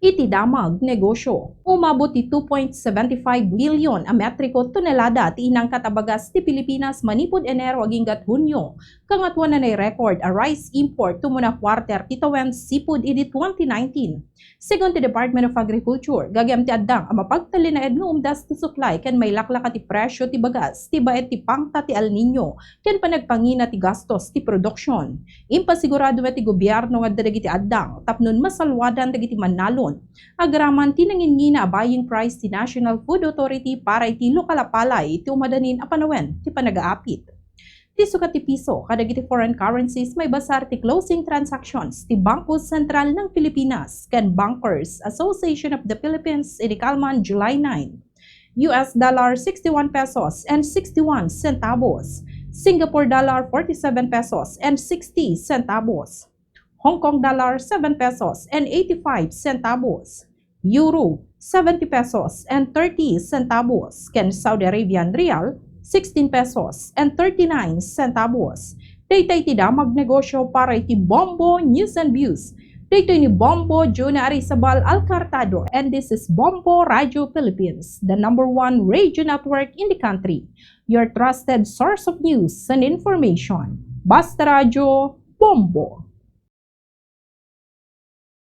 Iti damag negosyo. Umabot ti 2.75 milyon a metriko tonelada ti inang katabagas ti Pilipinas manipod Enero aginggat Hunyo. Kangatwan na record a rice import tumuna quarter ti tawen sipud iti 2019. Second the Department of Agriculture, gagam ti addang ang mapagtalinaed no umdas ti supply ken may laklaka ti presyo ti bagas, ti baet ti pangta ti El Nino, ken panagpangina ti gastos ti produksyon. Impasigurado ti gobyerno nga dagiti addang tapnon masalwadan dagiti manalon. Agraman tinangingina buying price ti National Food Authority para iti lokal a palay iti umadanin a panawen ti panagaapit. Ti sukat ti piso kadagiti foreign currencies may basar ti closing transactions ti Bangko Sentral ng Pilipinas ken Bankers Association of the Philippines iti Calman July 9. US dollar 61 pesos and 61 centavos. Singapore dollar 47 pesos and 60 centavos. Hong Kong dollar 7 pesos and 85 centavos. Euro 70 pesos and 30 centavos. Ken Saudi Arabian Rial 16 pesos and 39 centavos. Daytay ti damag negosyo para iti Bombo News and Views. Daytay ni Bombo Juna Arizabal Alcartado, and this is Bombo Radio Philippines, the #1 radio network in the country. Your trusted source of news and information. Basta Radio Bombo.